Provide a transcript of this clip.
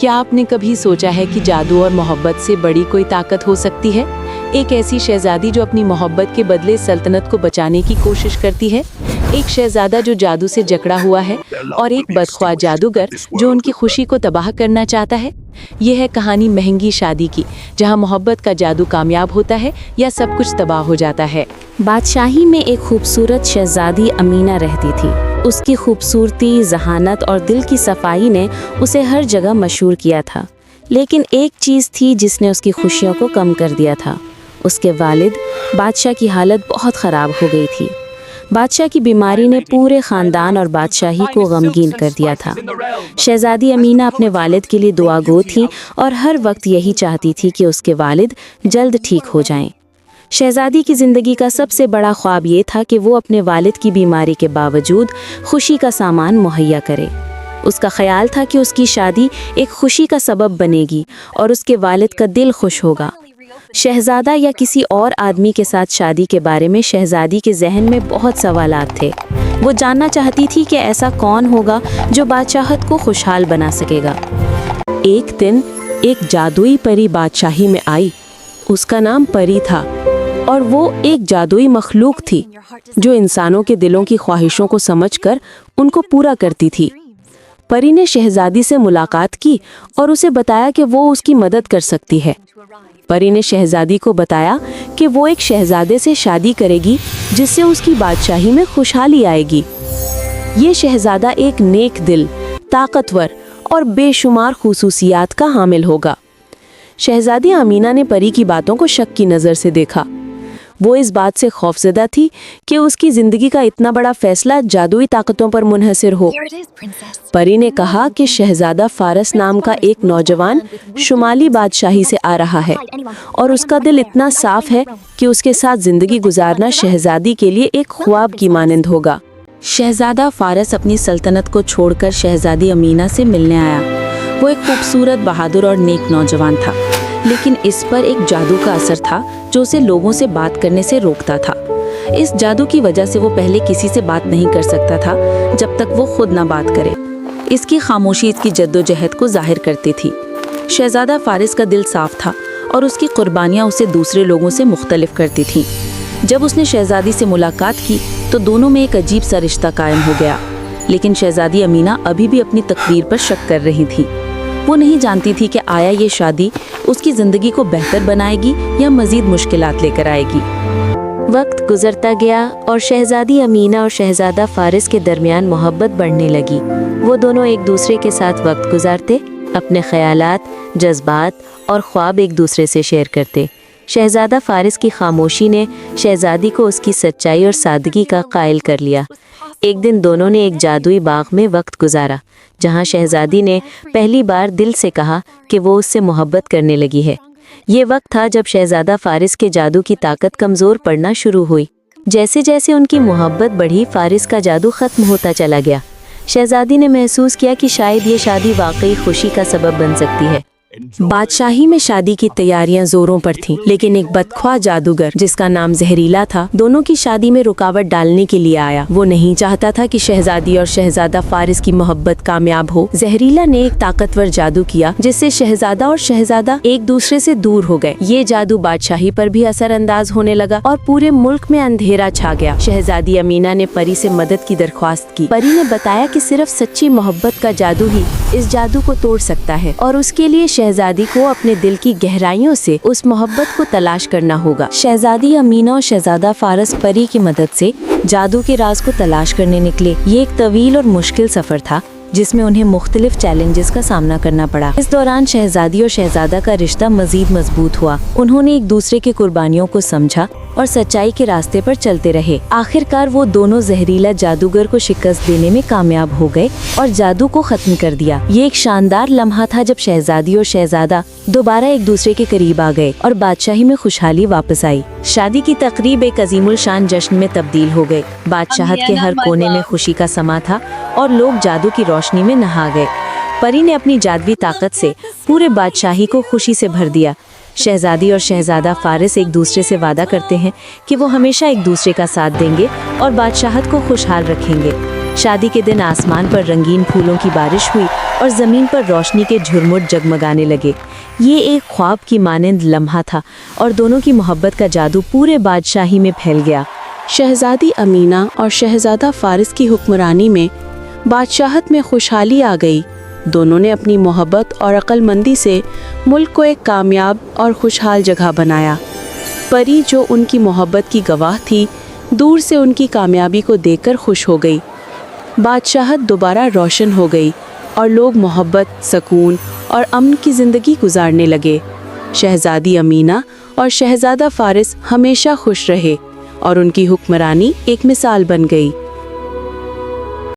क्या आपने कभी सोचा है कि जादू और मोहब्बत से बड़ी कोई ताकत हो सकती है? एक ऐसी शहजादी जो अपनी मोहब्बत के बदले सल्तनत को बचाने की कोशिश करती है, एक शहजादा जो जादू से जकड़ा हुआ है और एक बदख्वाह जादूगर जो उनकी खुशी को तबाह करना चाहता है। यह है कहानी महंगी शादी की, जहां मोहब्बत का जादू कामयाब होता है या सब कुछ तबाह हो जाता है। बादशाही में एक खूबसूरत शहजादी अमीना रहती थी। उसकी खूबसूरती, जहानत और दिल की सफाई ने उसे हर जगह मशहूर किया था। लेकिन एक चीज़ थी जिसने उसकी खुशियों को कम कर दिया था। उसके वालिद बादशाह की हालत बहुत ख़राब हो गई थी। बादशाह की बीमारी ने पूरे ख़ानदान और बादशाही को गमगीन कर दिया था। शहजादी अमीना अपने वालिद के लिए दुआगो थी और हर वक्त यही चाहती थी कि उसके वालिद जल्द ठीक हो जाएं। शहजादी की ज़िंदगी का सबसे बड़ा ख्वाब ये था कि वो अपने वालिद की बीमारी के बावजूद खुशी का सामान मुहैया करे। उसका ख्याल था कि उसकी शादी एक खुशी का सबब बनेगी और उसके वालिद का दिल खुश होगा। शहजादा या किसी और आदमी के साथ शादी के बारे में शहजादी के जहन में बहुत सवालात थे। वो जानना चाहती थी कि ऐसा कौन होगा जो बादशाहत को खुशहाल बना सकेगा। एक दिन एक जादुई परी बादशाही में आई। उसका नाम परी था और वो एक जादुई मखलूक थी जो इंसानों के दिलों की ख्वाहिशों को समझकर उनको पूरा करती थी। परी ने शहजादी से मुलाकात की और उसे बताया कि वो उसकी मदद कर सकती है। परी ने शहजादी को बताया कि वो एक शहजादे से शादी करेगी जिससे उसकी बादशाही में खुशहाली आएगी। ये शहजादा एक नेक दिल, ताकतवर और बेशुमार खुसूसियात का हामिल होगा। शहजादी अमीना ने परी की बातों को शक की नज़र से देखा। वो इस बात से खौफजदा थी कि उसकी ज़िंदगी का इतना बड़ा फैसला जादुई ताकतों पर मुनहसर हो। परी ने कहा कि शहजादा फारस नाम का एक नौजवान शुमाली बादशाही से आ रहा है और उसका दिल इतना साफ है कि उसके साथ ज़िंदगी गुजारना शहजादी के लिए एक ख्वाब की मानंद होगा। शहजादा फारस अपनी सल्तनत को छोड़कर शहजादी अमीना से मिलने आया। वो एक खूबसूरत, बहादुर और नेक नौजवान था, लेकिन इस पर एक जादू का असर था जो उसे लोगों से बात करने से रोकता था। इस जादू की वजह से वो पहले किसी से बात नहीं कर सकता था जब तक वो खुद ना बात करे। इसकी खामोशी इसकी जद्दोजहद को जाहिर करती थी। शहजादा फारिस का दिल साफ था और उसकी कुर्बानियाँ उसे दूसरे लोगों से मुख्तलिफ करती थीं। जब उसने शहजादी से मुलाकात की तो दोनों में एक अजीब सा रिश्ता कायम हो गया। लेकिन शहजादी अमीना अभी भी अपनी तकदीर पर शक कर रही थी। वो नहीं जानती थी कि आया ये शादी उसकी ज़िंदगी को बेहतर बनाएगी या मज़ीद मुश्किलात लेकर आएगी। वक्त गुजरता गया और शहजादी अमीना और शहजादा फारिस के दरमियान मोहब्बत बढ़ने लगी। वो दोनों एक दूसरे के साथ वक्त गुजारते, अपने ख्यालात, जज्बात और ख्वाब एक दूसरे से शेयर करते। शहजादा फारिस की खामोशी ने शहजादी को उसकी सच्चाई और सादगी का कायल कर लिया। एक दिन दोनों ने एक जादुई बाग में वक्त गुजारा, जहां शहजादी ने पहली बार दिल से कहा कि वो उससे मोहब्बत करने लगी है। ये वक्त था जब शहजादा फारिस के जादू की ताकत कमज़ोर पड़ना शुरू हुई। जैसे जैसे उनकी मोहब्बत बढ़ी, फारिस का जादू ख़त्म होता चला गया। शहजादी ने महसूस किया कि शायद ये शादी वाकई खुशी का सबब बन सकती है। बादशाही में शादी की तैयारियां जोरों पर थीं, लेकिन एक बदख्वाह जादूगर जिसका नाम जहरीला था दोनों की शादी में रुकावट डालने के लिए आया। वो नहीं चाहता था कि शहजादी और शहजादा फारिस की मोहब्बत कामयाब हो। जहरीला ने एक ताकतवर जादू किया जिससे शहजादा और शहजादा एक दूसरे से दूर हो गए। ये जादू बादशाही पर भी असरअंदाज होने लगा और पूरे मुल्क में अंधेरा छा गया। शहजादी अमीना ने परी से मदद की दरख्वास्त की। परी ने बताया कि सिर्फ सच्ची मोहब्बत का जादू ही इस जादू को तोड़ सकता है और उसके लिए शहजादी को अपने दिल की गहराइयों से उस मोहब्बत को तलाश करना होगा। शहजादी अमीना और शहजादा फारस परी की मदद से जादू के राज को तलाश करने निकले। ये एक तवील और मुश्किल सफर था जिसमें उन्हें मुख्तलिफ चैलेंजेस का सामना करना पड़ा। इस दौरान शहजादी और शहजादा का रिश्ता मजीद मजबूत हुआ। उन्होंने एक दूसरे की कुर्बानियों को समझा और सच्चाई के रास्ते पर चलते रहे। आखिरकार वो दोनों जहरीला जादूगर को शिकस्त देने में कामयाब हो गए और जादू को खत्म कर दिया। ये एक शानदार लम्हा था जब शहजादी और शहजादा दोबारा एक दूसरे के करीब आ गए और बादशाही में खुशहाली वापस आई। शादी की तकरीब एक अजीमुल शान जश्न में तब्दील हो गई। बादशाहत के हर कोने में खुशी का समा था और लोग जादू की रोशनी में नहा गए। परी ने अपनी जादुई ताकत से पूरे बादशाही को खुशी से भर दिया। शहजादी और शहजादा फारिस एक दूसरे से वादा करते हैं कि वो हमेशा एक दूसरे का साथ देंगे और बादशाहत को खुशहाल रखेंगे। शादी के दिन आसमान पर रंगीन फूलों की बारिश हुई और ज़मीन पर रोशनी के झुरमुट जगमगाने लगे। ये एक ख्वाब की मानंद लम्हा था और दोनों की मोहब्बत का जादू पूरे बादशाही में फैल गया। शहजादी अमीना और शहजादा फारिस की हुक्मरानी में बादशाहत में खुशहाली आ गई। दोनों ने अपनी मोहब्बत और अक्लमंदी से मुल्क को एक कामयाब और खुशहाल जगह बनाया। परी, जो उनकी मोहब्बत की गवाह थी, दूर से उनकी कामयाबी को देखकर खुश हो गई। बादशाहत दोबारा रोशन हो गई और लोग मोहब्बत, सुकून और अमन की ज़िंदगी गुजारने लगे। शहजादी अमीना और शहजादा फारिस हमेशा खुश रहे और उनकी हुक्मरानी एक मिसाल बन गई।